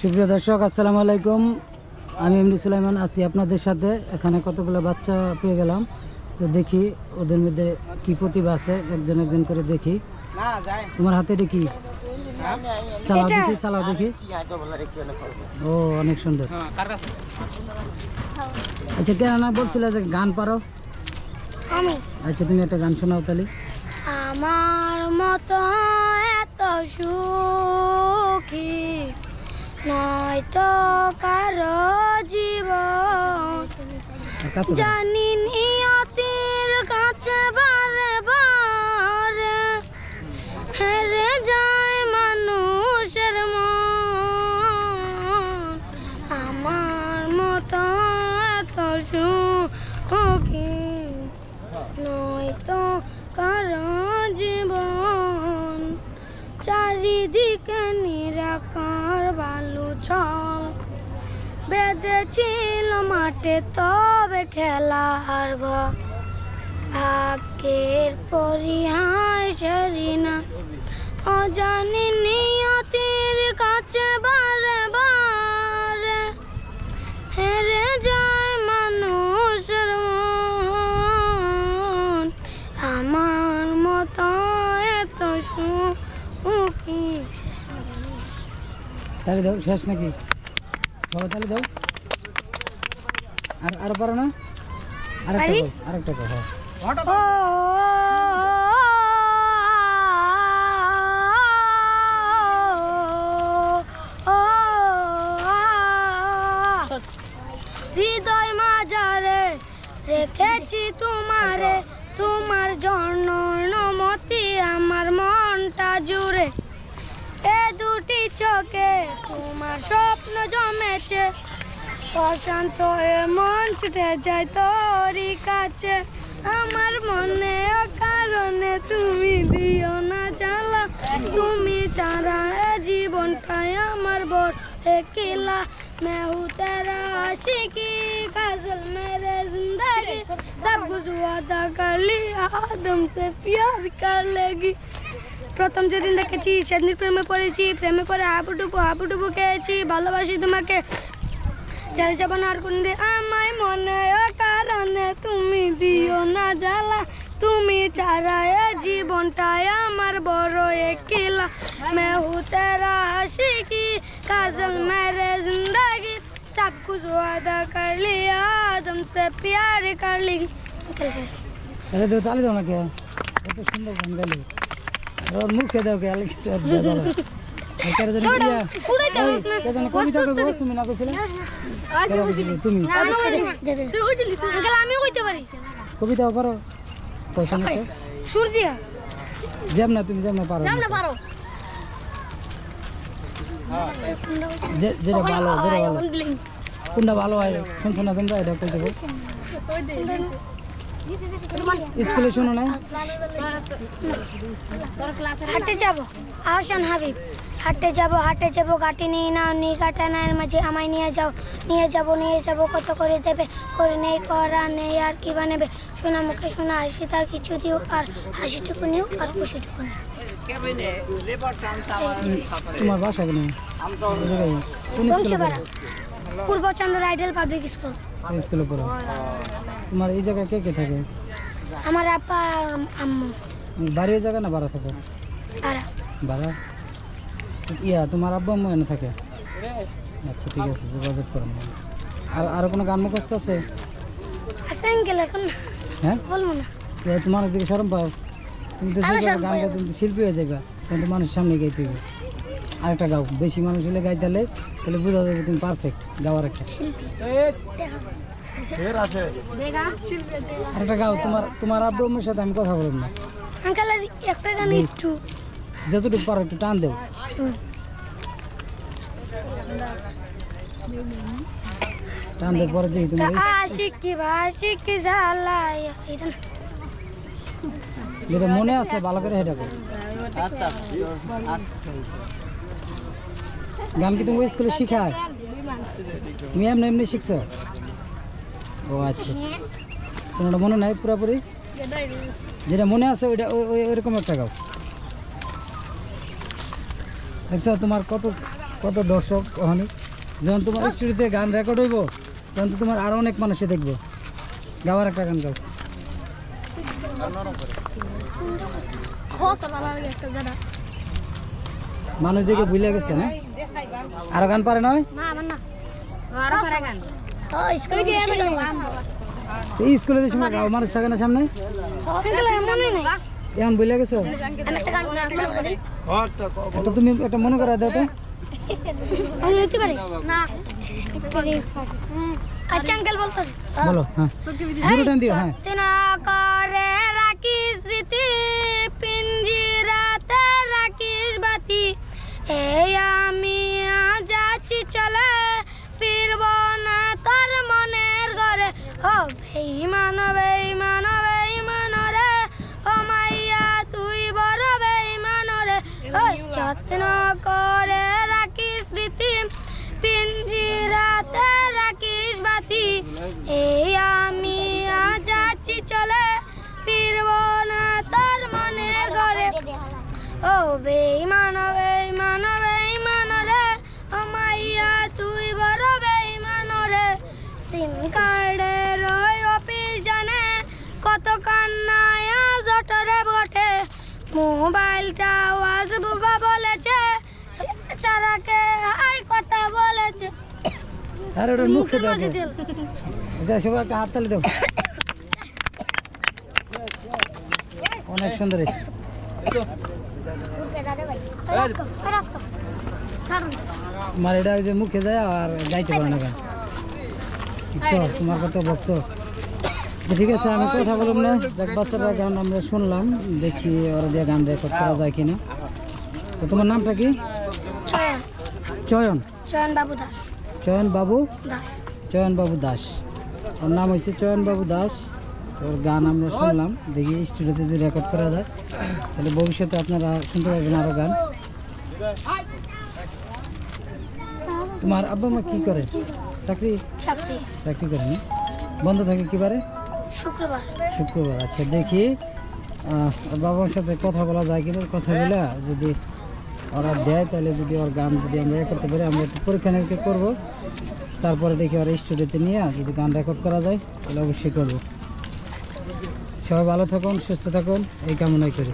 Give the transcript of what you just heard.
সুপ্রিয় দর্শক, আসসালামু আলাইকুম। আমি এমডি সুলাইমান আছি আপনাদের সাথে। এখানে কতগুলো বাচ্চা পেয়ে গেলাম, তো দেখি ওদের মধ্যে কি প্রতিভা আছে, একজন একজন করে দেখি। তোমার হাতে দেখি, চালাও দেখি, চালাও দেখি। ও অনেক সুন্দর। আচ্ছা, কেন না বলছিলে যে গান পারো? আচ্ছা, তুমি একটা গান শোনাও তাহলে। আমার মতো এত সুখী নয়তো কারো জীবন, জানি নিয়তির কাছে বারে বারে হেরে যায় মানুষের মন। আমার মতো এত সুখী নয়তো কারো জীবন, চারিদিকে নিরাকার বালু ছল বেঁধেছিল মাঠে তবে খেলার ঘর। ভাগ্যের পরিহাস না অজানি নিয়তির কাছে বারে বারে হেরে যায় মানুষের মন। আমার মতো এত সুখী। তাহলে দাও, শেষ নাকি? বাবা তাহলে দাও। আর আরো পারো না? আরেকটা কো। হৃদয় মাঝারে রেখেছি তোমারে, তোমার জন্য নমতি আমার মনটা জুড়ে। এ দুটি চোখে তোমার স্বপ্ন জমেছে, অশান্ত হয়ে মন ছুটে যায় তোরই কাছে। আমার মনে কারণে তুমি দিও না জ্বালা, তুমি ছাড়া এ জীবনটাই আমার বড় একলা। मैं हूँ तेरा आशिकी काजल मेरे जिंदगी, सब कुछ वादा कर लिया आदम से प्यार कर लेगी। প্রথম যেদিন দেখেছি সেদিন প্রেমে পড়েছি, প্রেমে পড়ে হাবুডুবু খেয়েছি। ভালোবাসি তোমাকে ছেড়ে যাবো না আর কোনদিন, আমায় মনে কারণে তুমি দিও না জ্বালা, তুমি ছাড়া এ জীবনটাই আমার বড় একলা। मैं हूँ तेरा आशिकी काजल मेरे जिंदगी, सब कुछ वादा कर लिया तुमसे प्यार कर लेगी। তাহলে দাও, তাহলে দাও না কে? এত সুন্দর গান গাইলে ওর মুখে দাও কে? আলে কি তোর বেজাল তুমি না কইছিলে? তুমি আমিও কইতে পারি। কবিতাও পারো? পয়সা না তো সুর দিয়া যেমন না, তুমি যেমন পারো যেটা ভালো, কোনটা ভালো হয় শুনছো না তোমরা? এটা কইতে বল। স্কুলে শোনো না? হাঁটে যাবো আহসান হাবিব, হাঁটে যাবো গাটি নিয়ে নাও নি কাটা না, এর মাঝে আমায় নিয়ে যাবো কত করে দেবে, করে নেই করা নেই আর কি বানাবে। শোনা মুখে শোনা হাসি, তার কিছু দিও আর হাসিটুকু নিও আর খুশিটুকু নিও। তোমার বাসা কেন? বংশীপাড়া পূর্বচন্দ্র আইডেল পাবলিক স্কুল। স্কুলে পড়ো? তোমার এই জায়গায় কে কে থাকে? আমার আপা আর আম্মু। বাড়ির জায়গা না ভাড়া থাকো? ভাড়া। তোমার আব্বু আম্মু এনে থাকে? আচ্ছা ঠিক আছে, যোগাযোগ করো। আর আরো কোনো গান মুখস্থ আছে? এখন হ্যাঁ বলবো না। তোমার দিকে শরম পাও? তুমি তো গান গাই, তুমি তো শিল্পী হয়ে যাবে, কিন্তু মানুষের সামনে গাইতে হবে। আরেকটা গাও, বেশি মানুষ হলে গাইতে হলে তাহলে বোঝা যাবে তুমি পারফেক্ট গাওয়ার একটা। আরেকটা গাও। তোমার আব্বু আম্মুর সাথে আমি কথা বলব না। একটা গান একটু যতটুকু পারো একটু টান দেও। টান দেওয়ার পরে দেখি তুমি যেটা মনে আছে ভালো করে সেটা করো। গান কি তুমি স্কুলে শিখায়? তুমি এমনি শিখছো? ও আচ্ছা, কোনোটা মনে নাই পুরোপুরি? যেটা মনে আছে ওইটা ওইরকম একটা গাও। দেখছো তোমার কত কত দর্শক অনেক, যখন তোমার স্টুডিওতে গান রেকর্ড হইব তখন তো তোমার আরো অনেক মানুষে দেখবো। গাওয়ার একটা গান গাও। মানুষ দেখে ভুলে গেছে না, আরো গান পারে নয় স্কুলে যে সময় গাও মানুষ থাকে না সামনে, এখন ভুলে গেছো। তো তুমি একটা মনে করা দাও তো। আচ্ছা আঙ্কেল বলতেছি বলো। হ্যাঁ জোরে টান দিও। হ্যাঁ করে রাখিস স্মৃতি, পিঞ্জিরাতে রাখিস বাতি, এই আমি আজ যাচ্ছি চলে, ফিরব না তোর মনের ঘরে। ও বেঈমান বেঈমান বেঈমান রে, ও মাইয়া তুই বড় বেঈমান রে। ওই যত্ন করে রাখিস স্মৃতি, পিঞ্জিরাতে রাখিস বাতি, এই আমি আজ যাচ্ছি চলে, ফিরব না তোর মনের ঘরে। ও বেঈমান বেঈমান বেঈমান রে, ও মাইয়া তুই বড় বেঈমান রে। সিম কার্ডের ওই অফিস জানে কত কান্নায় জটরে বটে, মোবাইলটা ওয়াজ বুবা বলেছে, চারাকে হাই কথা বলেছে। আর ওটার মুখে দাও। আচ্ছা সবাই একটা হাততালি দাও। অনেক সুন্দর হয়েছে। তোমার এটা ওই যে মুখে যায় আর গাইতে পারে না গান, বুঝছো? তোমার কত ভক্ত। ঠিক আছে আমি কথা বললাম না, দেখ বাচ্চারা গান আমরা শুনলাম, দেখি ওরা দিয়ে গান রেকর্ড করা যায় কিনা। তো তোমার নামটা কি? চয়ন। চয়ন বাবু দাস। চয়ন বাবু দাস। চয়ন বাবু দাস, ওর নাম হয়েছে চয়ন বাবু দাস। ওর গান আমরা শুনলাম, দেখি স্টুডিওতে যদি রেকর্ড করা যায় তাহলে ভবিষ্যতে আপনারা শুনতে পারবেন আরও গান। তোমার আব্বা মা কি করে? চাকরি চাকরি চাকরি করে না? বন্ধ থাকে কিবারে? শুক্রবার। শুক্রবার। আচ্ছা দেখি ওর বাবার সাথে কথা বলা যায় কিনা, কথা বলে যদি ওরা দেয় তাহলে যদি ওর গান যদি আমরা করতে পারি, আমরা একটু পরীক্ষা নিরীক্ষা করবো, তারপরে দেখি ওরা স্টুডিওতে নিয়ে যদি গান রেকর্ড করা যায় তাহলে অবশ্যই করবো। সবাই ভালো থাকুন, সুস্থ থাকুন এই কামনাই করি।